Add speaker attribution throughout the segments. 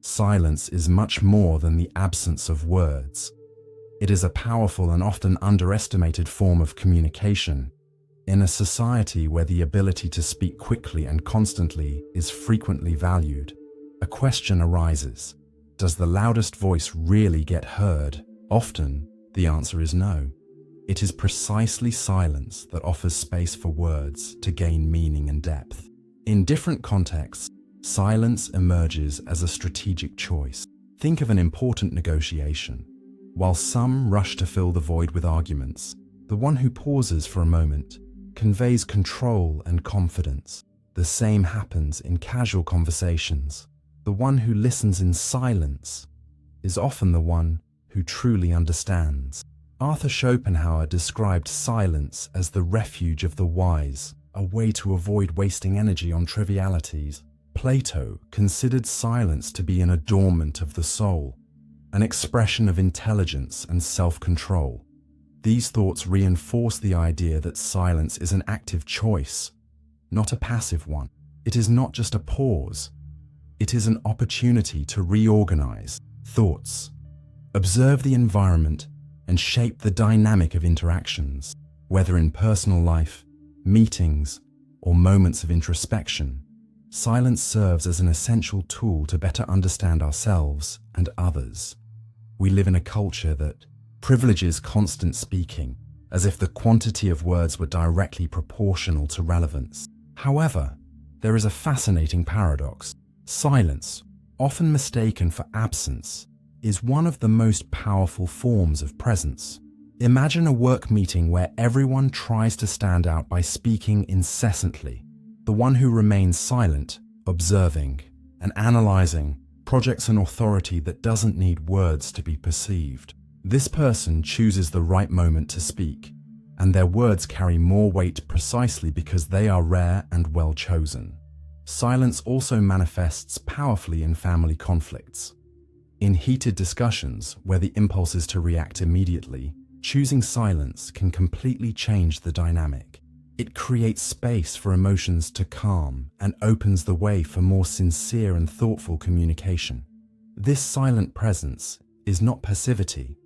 Speaker 1: Silence is much more than the absence of words. It is a powerful and often underestimated form of communication. In a society where the ability to speak quickly and constantly is frequently valued, a question arises: does the loudest voice really get heard? Often, the answer is no. It is precisely silence that offers space for words to gain meaning and depth. In different contexts, silence emerges as a strategic choice. Think of an important negotiation. While some rush to fill the void with arguments, the one who pauses for a moment conveys control and confidence. The same happens in casual conversations. The one who listens in silence is often the one who truly understands. Arthur Schopenhauer described silence as the refuge of the wise, a way to avoid wasting energy on trivialities. Plato considered silence to be an adornment of the soul, an expression of intelligence and self-control. These thoughts reinforce the idea that silence is an active choice, not a passive one. It is not just a pause. It is an opportunity to reorganize thoughts, observe the environment, and shape the dynamic of interactions, whether in personal life, meetings, or moments of introspection. Silence serves as an essential tool to better understand ourselves and others. We live in a culture that privileges constant speaking, as if the quantity of words were directly proportional to relevance. However, there is a fascinating paradox. Silence, often mistaken for absence, is one of the most powerful forms of presence. Imagine a work meeting where everyone tries to stand out by speaking incessantly. The one who remains silent, observing, and analyzing, projects an authority that doesn't need words to be perceived. This person chooses the right moment to speak, and their words carry more weight precisely because they are rare and well chosen. Silence also manifests powerfully in family conflicts. In heated discussions where the impulse is to react immediately, choosing silence can completely change the dynamic. It creates space for emotions to calm and opens the way for more sincere and thoughtful communication. This silent presence is not passivity.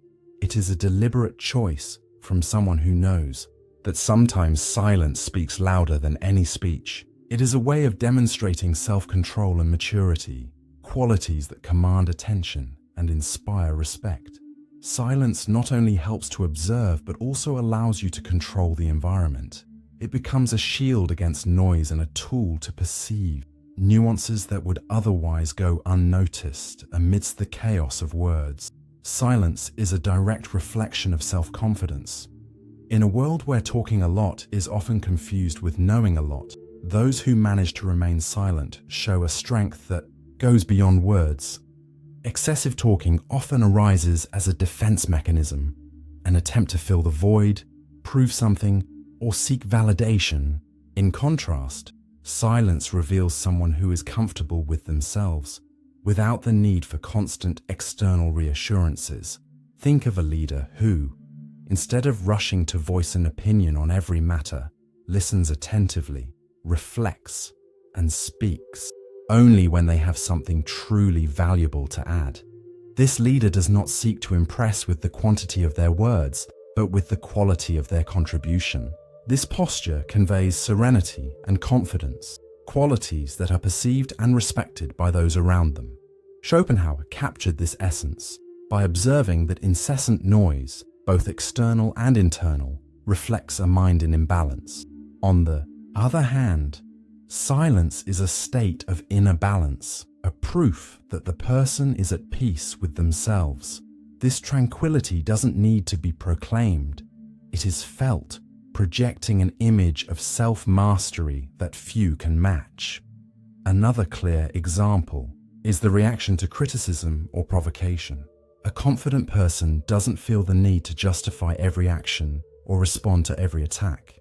Speaker 1: It is a deliberate choice from someone who knows that sometimes silence speaks louder than any speech. It is a way of demonstrating self-control and maturity, qualities that command attention and inspire respect. Silence not only helps to observe but also allows you to control the environment. It becomes a shield against noise and a tool to perceive nuances that would otherwise go unnoticed amidst the chaos of words. Silence is a direct reflection of self-confidence. In a world where talking a lot is often confused with knowing a lot, those who manage to remain silent show a strength that goes beyond words. Excessive talking often arises as a defense mechanism, an attempt to fill the void, prove something, or seek validation. In contrast, silence reveals someone who is comfortable with themselves, without the need for constant external reassurances. Think of a leader who, instead of rushing to voice an opinion on every matter, listens attentively, reflects, and speaks only when they have something truly valuable to add. This leader does not seek to impress with the quantity of their words, but with the quality of their contribution. This posture conveys serenity and confidence, qualities that are perceived and respected by those around them. Schopenhauer captured this essence by observing that incessant noise, both external and internal, reflects a mind in imbalance. On the other hand, silence is a state of inner balance, a proof that the person is at peace with themselves. This tranquility doesn't need to be proclaimed. It is felt, projecting an image of self-mastery that few can match. Another clear example is the reaction to criticism or provocation. A confident person doesn't feel the need to justify every action or respond to every attack.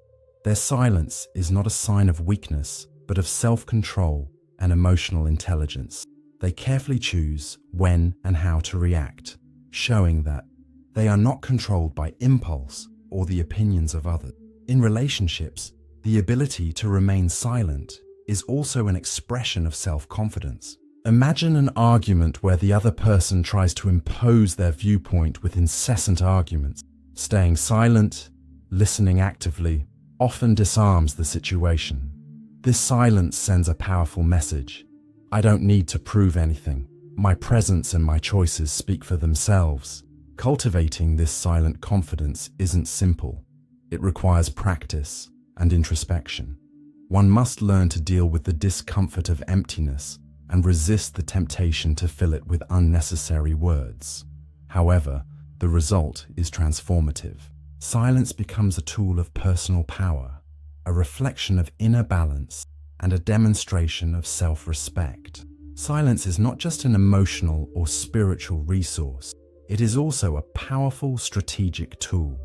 Speaker 1: Their silence is not a sign of weakness, but of self-control and emotional intelligence. They carefully choose when and how to react, showing that they are not controlled by impulse or the opinions of others. In relationships, the ability to remain silent is also an expression of self-confidence. Imagine an argument where the other person tries to impose their viewpoint with incessant arguments. Staying silent, listening actively, often disarms the situation. This silence sends a powerful message. I don't need to prove anything. My presence and my choices speak for themselves. Cultivating this silent confidence isn't simple. It requires practice and introspection. One must learn to deal with the discomfort of emptiness and resist the temptation to fill it with unnecessary words. However, the result is transformative. Silence becomes a tool of personal power, a reflection of inner balance, and a demonstration of self-respect. Silence is not just an emotional or spiritual resource, it is also a powerful strategic tool.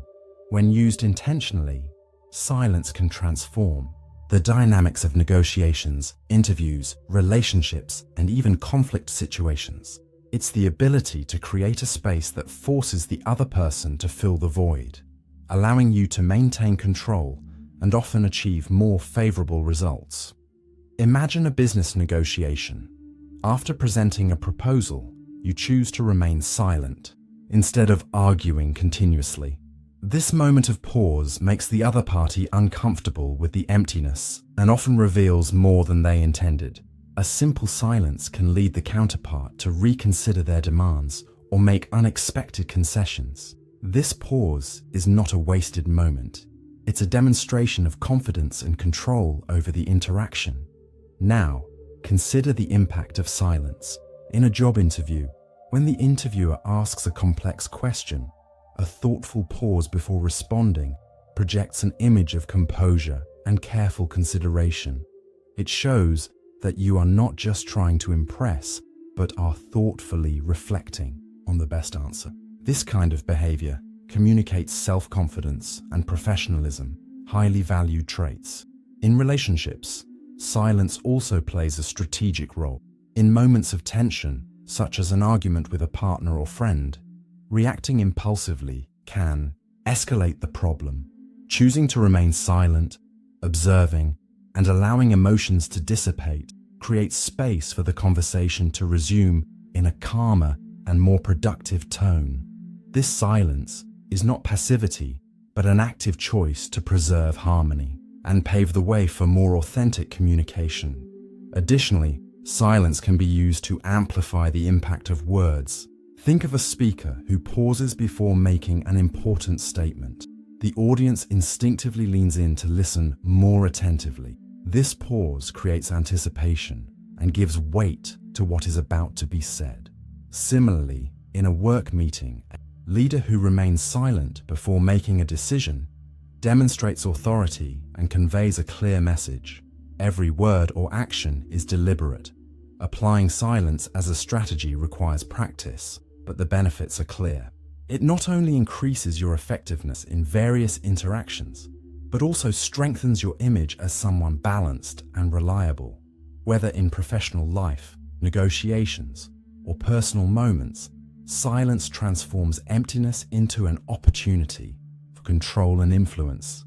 Speaker 1: When used intentionally, silence can transform the dynamics of negotiations, interviews, relationships, and even conflict situations. It's the ability to create a space that forces the other person to fill the void, allowing you to maintain control and often achieve more favorable results. Imagine a business negotiation. After presenting a proposal, you choose to remain silent, instead of arguing continuously. This moment of pause makes the other party uncomfortable with the emptiness and often reveals more than they intended. A simple silence can lead the counterpart to reconsider their demands or make unexpected concessions. This pause is not a wasted moment. It's a demonstration of confidence and control over the interaction. Now, consider the impact of silence. In a job interview, when the interviewer asks a complex question, a thoughtful pause before responding projects an image of composure and careful consideration. It shows that you are not just trying to impress, but are thoughtfully reflecting on the best answer. This kind of behavior communicates self-confidence and professionalism, highly valued traits. In relationships, silence also plays a strategic role. In moments of tension, such as an argument with a partner or friend, reacting impulsively can escalate the problem. Choosing to remain silent, observing, and allowing emotions to dissipate creates space for the conversation to resume in a calmer and more productive tone. This silence is not passivity, but an active choice to preserve harmony and pave the way for more authentic communication. Additionally, silence can be used to amplify the impact of words. Think of a speaker who pauses before making an important statement. The audience instinctively leans in to listen more attentively. This pause creates anticipation and gives weight to what is about to be said. Similarly, in a work meeting, a leader who remains silent before making a decision demonstrates authority and conveys a clear message. Every word or action is deliberate. Applying silence as a strategy requires practice, but the benefits are clear. It not only increases your effectiveness in various interactions, but also strengthens your image as someone balanced and reliable. Whether in professional life, negotiations, or personal moments, silence transforms emptiness into an opportunity for control and influence.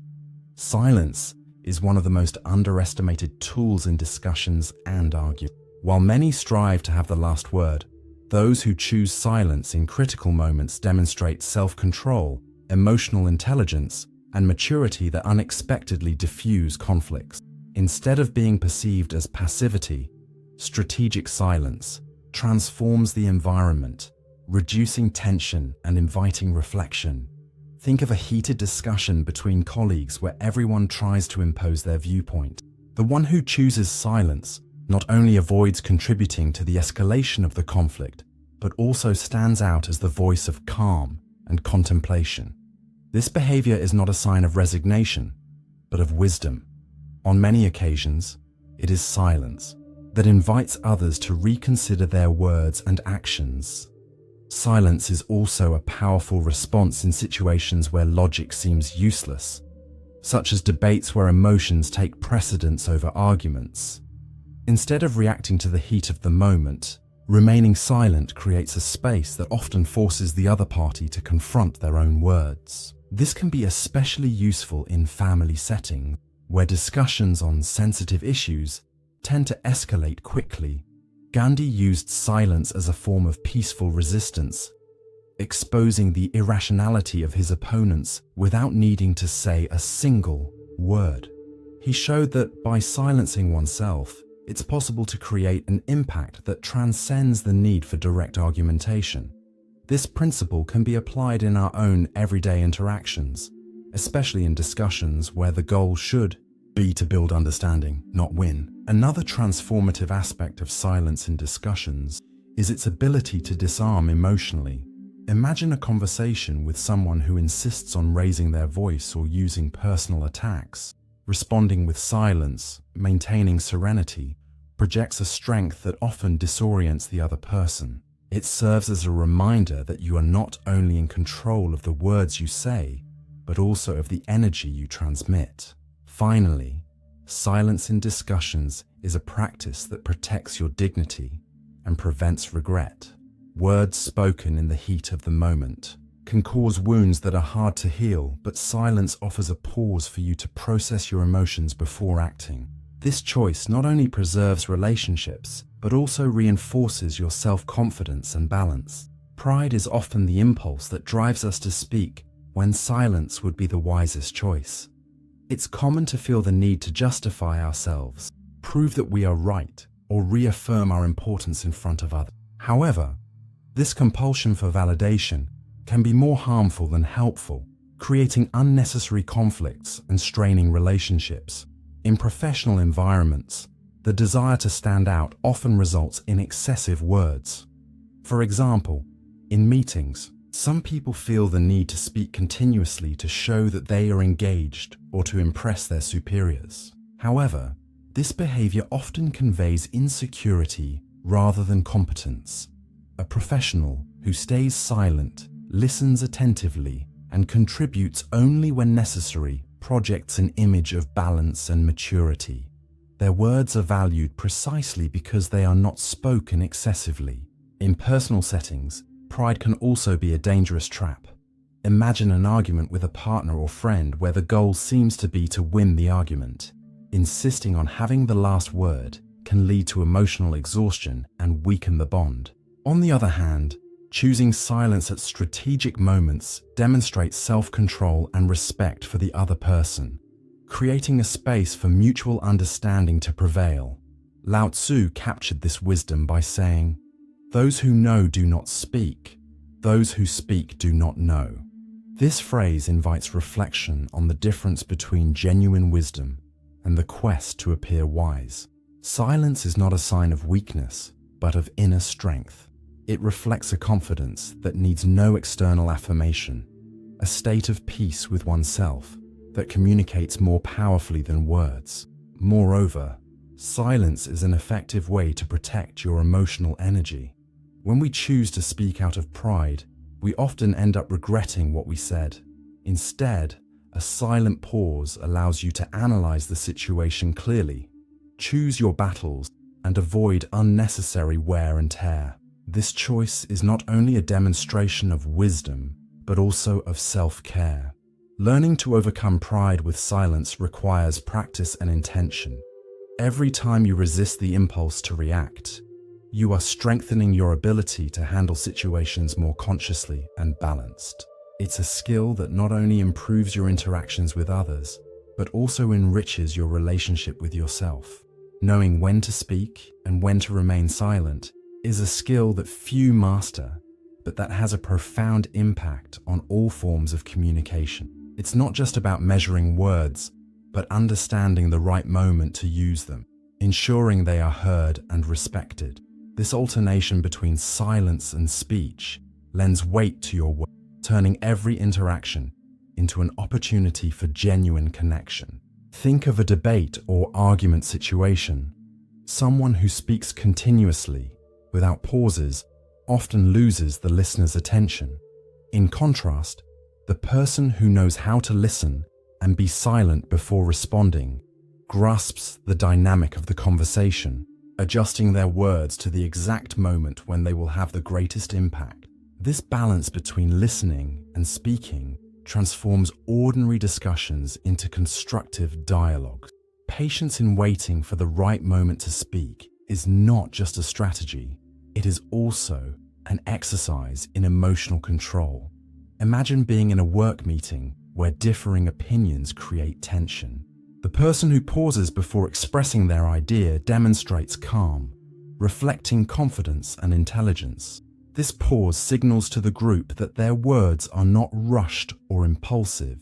Speaker 1: Silence is one of the most underestimated tools in discussions and arguments. While many strive to have the last word, those who choose silence in critical moments demonstrate self-control, emotional intelligence, and maturity that unexpectedly diffuse conflicts. Instead of being perceived as passivity, strategic silence transforms the environment, reducing tension and inviting reflection. Think of a heated discussion between colleagues where everyone tries to impose their viewpoint. The one who chooses silence not only avoids contributing to the escalation of the conflict, but also stands out as the voice of calm and contemplation. This behavior is not a sign of resignation, but of wisdom. On many occasions, it is silence that invites others to reconsider their words and actions. Silence is also a powerful response in situations where logic seems useless, such as debates where emotions take precedence over arguments. Instead of reacting to the heat of the moment, remaining silent creates a space that often forces the other party to confront their own words. This can be especially useful in family settings, where discussions on sensitive issues tend to escalate quickly. Gandhi used silence as a form of peaceful resistance, exposing the irrationality of his opponents without needing to say a single word. He showed that by silencing oneself, it's possible to create an impact that transcends the need for direct argumentation. This principle can be applied in our own everyday interactions, especially in discussions where the goal should be to build understanding, not win. Another transformative aspect of silence in discussions is its ability to disarm emotionally. Imagine a conversation with someone who insists on raising their voice or using personal attacks. Responding with silence, maintaining serenity, projects a strength that often disorients the other person. It serves as a reminder that you are not only in control of the words you say, but also of the energy you transmit. Finally, silence in discussions is a practice that protects your dignity and prevents regret. Words spoken in the heat of the moment can cause wounds that are hard to heal, but silence offers a pause for you to process your emotions before acting. This choice not only preserves relationships, but also reinforces your self-confidence and balance. Pride is often the impulse that drives us to speak when silence would be the wisest choice. It's common to feel the need to justify ourselves, prove that we are right, or reaffirm our importance in front of others. However, this compulsion for validation can be more harmful than helpful, creating unnecessary conflicts and straining relationships. In professional environments, the desire to stand out often results in excessive words. For example, in meetings, some people feel the need to speak continuously to show that they are engaged or to impress their superiors. However, this behavior often conveys insecurity rather than competence. A professional who stays silent, listens attentively, and contributes only when necessary projects an image of balance and maturity. Their words are valued precisely because they are not spoken excessively. In personal settings, pride can also be a dangerous trap. Imagine an argument with a partner or friend where the goal seems to be to win the argument. Insisting on having the last word can lead to emotional exhaustion and weaken the bond. On the other hand, choosing silence at strategic moments demonstrates self-control and respect for the other person, creating a space for mutual understanding to prevail. Lao Tzu captured this wisdom by saying, "Those who know do not speak, those who speak do not know." This phrase invites reflection on the difference between genuine wisdom and the quest to appear wise. Silence is not a sign of weakness, but of inner strength. It reflects a confidence that needs no external affirmation, a state of peace with oneself that communicates more powerfully than words. Moreover, silence is an effective way to protect your emotional energy. When we choose to speak out of pride, we often end up regretting what we said. Instead, a silent pause allows you to analyze the situation clearly, choose your battles, and avoid unnecessary wear and tear. This choice is not only a demonstration of wisdom, but also of self-care. Learning to overcome pride with silence requires practice and intention. Every time you resist the impulse to react, you are strengthening your ability to handle situations more consciously and balanced. It's a skill that not only improves your interactions with others, but also enriches your relationship with yourself. Knowing when to speak and when to remain silent is a skill that few master, but that has a profound impact on all forms of communication. It's not just about measuring words, but understanding the right moment to use them, ensuring they are heard and respected. This alternation between silence and speech lends weight to your words, turning every interaction into an opportunity for genuine connection. Think of a debate or argument situation. Someone who speaks continuously, without pauses, often loses the listener's attention. In contrast, the person who knows how to listen and be silent before responding grasps the dynamic of the conversation, adjusting their words to the exact moment when they will have the greatest impact. This balance between listening and speaking transforms ordinary discussions into constructive dialogue. Patience in waiting for the right moment to speak is not just a strategy, it is also an exercise in emotional control. Imagine being in a work meeting where differing opinions create tension. The person who pauses before expressing their idea demonstrates calm, reflecting confidence and intelligence. This pause signals to the group that their words are not rushed or impulsive,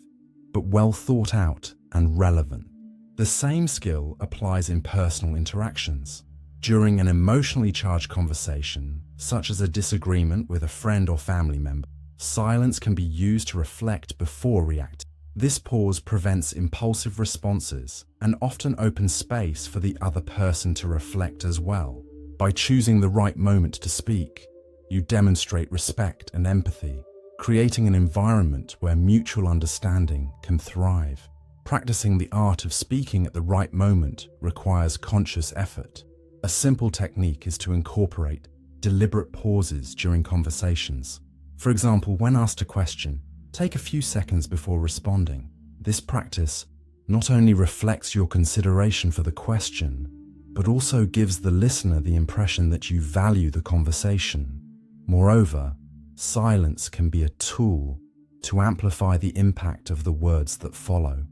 Speaker 1: but well thought out and relevant. The same skill applies in personal interactions. During an emotionally charged conversation, such as a disagreement with a friend or family member, silence can be used to reflect before reacting. This pause prevents impulsive responses and often opens space for the other person to reflect as well. By choosing the right moment to speak, you demonstrate respect and empathy, creating an environment where mutual understanding can thrive. Practicing the art of speaking at the right moment requires conscious effort. A simple technique is to incorporate deliberate pauses during conversations. For example, when asked a question, take a few seconds before responding. This practice not only reflects your consideration for the question, but also gives the listener the impression that you value the conversation. Moreover, silence can be a tool to amplify the impact of the words that follow.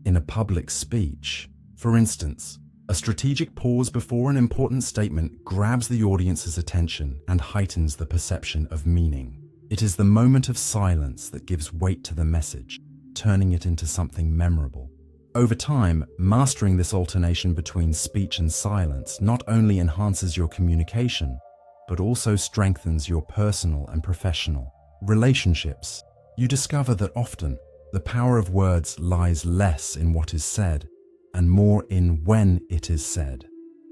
Speaker 1: In a public speech, for instance, a strategic pause before an important statement grabs the audience's attention and heightens the perception of meaning. It is the moment of silence that gives weight to the message, turning it into something memorable. Over time, mastering this alternation between speech and silence not only enhances your communication, but also strengthens your personal and professional relationships. You discover that often the power of words lies less in what is said and more in when it is said.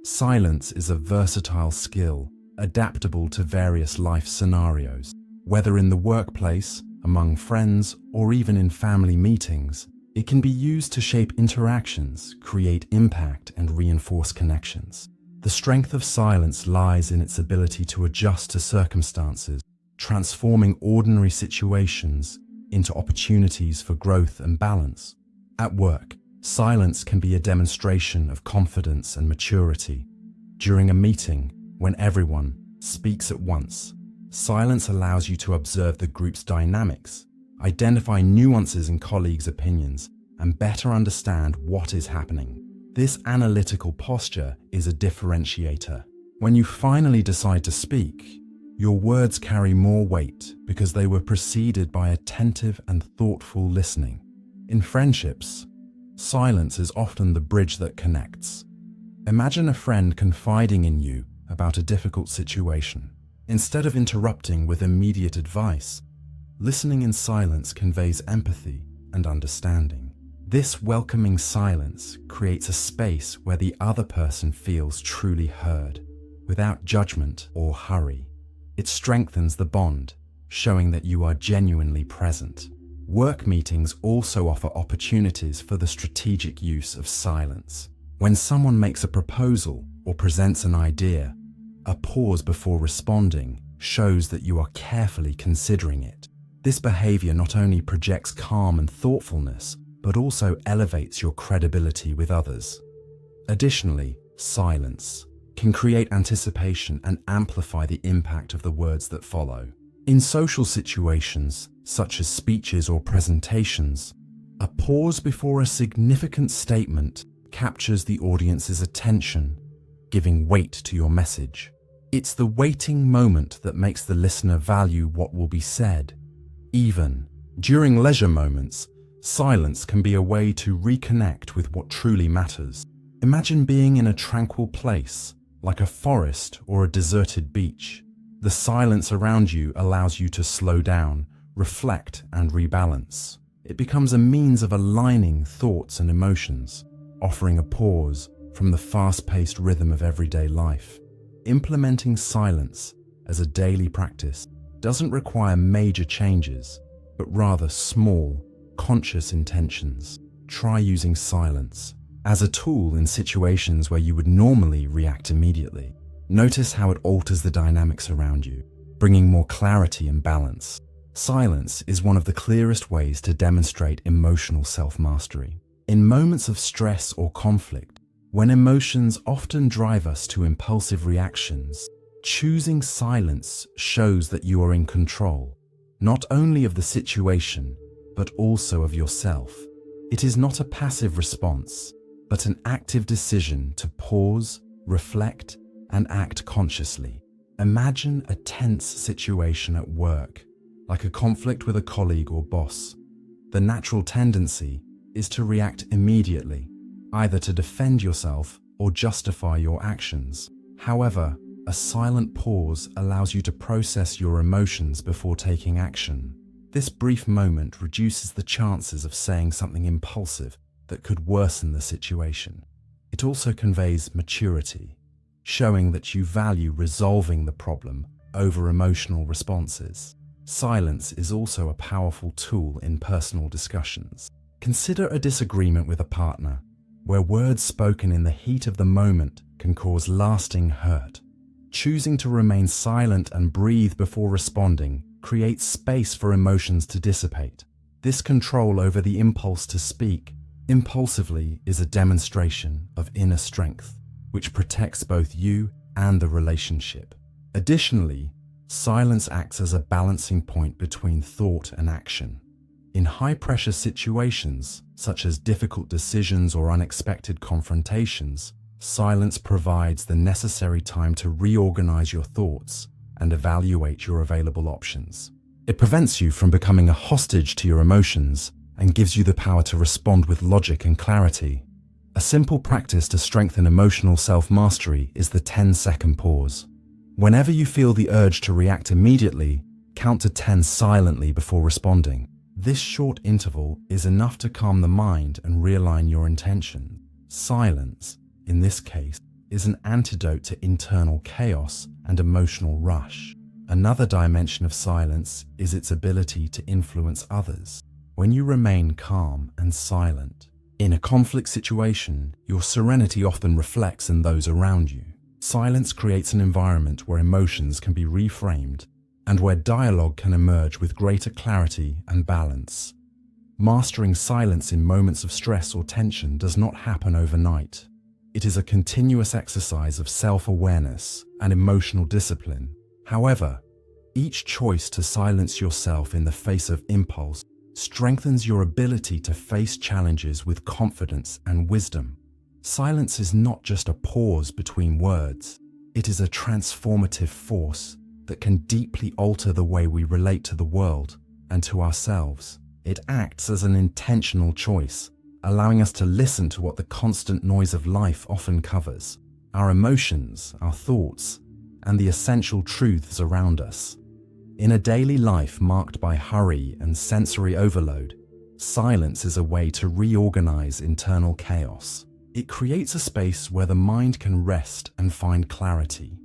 Speaker 1: Silence is a versatile skill, adaptable to various life scenarios. Whether in the workplace, among friends, or even in family meetings, it can be used to shape interactions, create impact, and reinforce connections. The strength of silence lies in its ability to adjust to circumstances, transforming ordinary situations into opportunities for growth and balance. At work, silence can be a demonstration of confidence and maturity. During a meeting, when everyone speaks at once, silence allows you to observe the group's dynamics, identify nuances in colleagues' opinions, and better understand what is happening. This analytical posture is a differentiator. When you finally decide to speak, your words carry more weight because they were preceded by attentive and thoughtful listening. In friendships, silence is often the bridge that connects. Imagine a friend confiding in you about a difficult situation. Instead of interrupting with immediate advice, listening in silence conveys empathy and understanding. This welcoming silence creates a space where the other person feels truly heard, without judgment or hurry. It strengthens the bond, showing that you are genuinely present. Work meetings also offer opportunities for the strategic use of silence. When someone makes a proposal or presents an idea, a pause before responding shows that you are carefully considering it. This behavior not only projects calm and thoughtfulness, but also elevates your credibility with others. Additionally, silence can create anticipation and amplify the impact of the words that follow. In social situations, such as speeches or presentations, a pause before a significant statement captures the audience's attention, giving weight to your message. It's the waiting moment that makes the listener value what will be said. Even during leisure moments, silence can be a way to reconnect with what truly matters. Imagine being in a tranquil place, like a forest or a deserted beach. The silence around you allows you to slow down, reflect, and rebalance. It becomes a means of aligning thoughts and emotions, offering a pause from the fast-paced rhythm of everyday life. Implementing silence as a daily practice doesn't require major changes, but rather small, conscious intentions. Try using silence as a tool in situations where you would normally react immediately. Notice how it alters the dynamics around you, bringing more clarity and balance. Silence is one of the clearest ways to demonstrate emotional self-mastery. In moments of stress or conflict, When emotions often drive us to impulsive reactions, choosing silence shows that you are in control, not only of the situation, but also of yourself. It is not a passive response, but an active decision to pause, reflect, and act consciously. Imagine a tense situation at work, like a conflict with a colleague or boss. The natural tendency is to react immediately, either to defend yourself or justify your actions. However, a silent pause allows you to process your emotions before taking action. This brief moment reduces the chances of saying something impulsive that could worsen the situation. It also conveys maturity, showing that you value resolving the problem over emotional responses. Silence is also a powerful tool in personal discussions. Consider a disagreement with a partner, where words spoken in the heat of the moment can cause lasting hurt. Choosing to remain silent and breathe before responding creates space for emotions to dissipate. This control over the impulse to speak impulsively is a demonstration of inner strength, which protects both you and the relationship. Additionally, silence acts as a balancing point between thought and action. In high-pressure situations, such as difficult decisions or unexpected confrontations, silence provides the necessary time to reorganize your thoughts and evaluate your available options. It prevents you from becoming a hostage to your emotions and gives you the power to respond with logic and clarity. A simple practice to strengthen emotional self-mastery is the 10-second pause. Whenever you feel the urge to react immediately, count to 10 silently before responding. This short interval is enough to calm the mind and realign your intention. Silence, in this case, is an antidote to internal chaos and emotional rush. Another dimension of silence is its ability to influence others. When you remain calm and silent, in a conflict situation, your serenity often reflects in those around you. Silence creates an environment where emotions can be reframed and where dialogue can emerge with greater clarity and balance. Mastering silence in moments of stress or tension does not happen overnight. It is a continuous exercise of self-awareness and emotional discipline. However, each choice to silence yourself in the face of impulse strengthens your ability to face challenges with confidence and wisdom. Silence is not just a pause between words. It is a transformative force that can deeply alter the way we relate to the world and to ourselves. It acts as an intentional choice, allowing us to listen to what the constant noise of life often covers: our emotions, our thoughts, and the essential truths around us. In a daily life marked by hurry and sensory overload, silence is a way to reorganize internal chaos. It creates a space where the mind can rest and find clarity.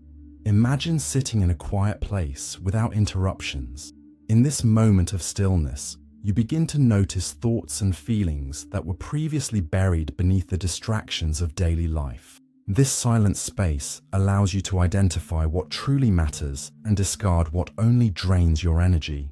Speaker 1: Imagine sitting in a quiet place without interruptions. In this moment of stillness, you begin to notice thoughts and feelings that were previously buried beneath the distractions of daily life. This silent space allows you to identify what truly matters and discard what only drains your energy.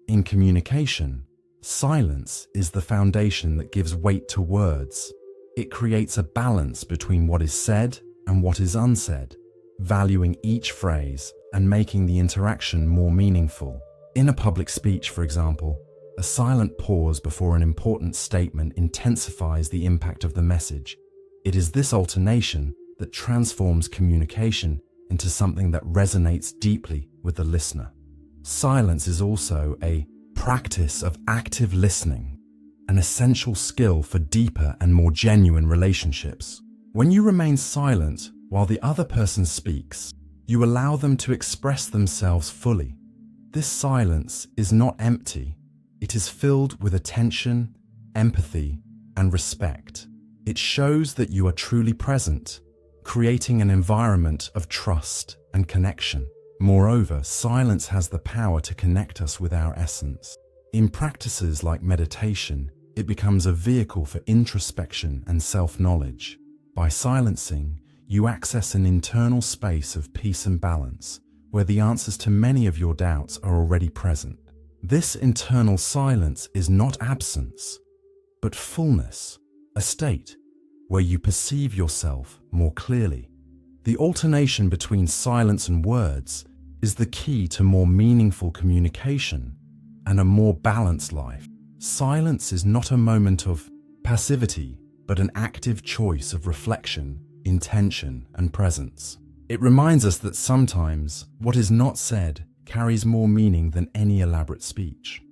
Speaker 1: In communication, silence is the foundation that gives weight to words. It creates a balance between what is said and what is unsaid, valuing each phrase and making the interaction more meaningful. In a public speech, for example, a silent pause before an important statement intensifies the impact of the message. It is this alternation that transforms communication into something that resonates deeply with the listener. Silence is also a practice of active listening, an essential skill for deeper and more genuine relationships. When you remain silent while the other person speaks, you allow them to express themselves fully. This silence is not empty. It is filled with attention, empathy, and respect. It shows that you are truly present, creating an environment of trust and connection. Moreover, silence has the power to connect us with our essence. In practices like meditation, it becomes a vehicle for introspection and self-knowledge. By silencing, you access an internal space of peace and balance, where the answers to many of your doubts are already present. This internal silence is not absence, but fullness, a state where you perceive yourself more clearly. The alternation between silence and words is the key to more meaningful communication and a more balanced life. Silence is not a moment of passivity, but an active choice of reflection, intention, and presence. It reminds us that sometimes what is not said carries more meaning than any elaborate speech.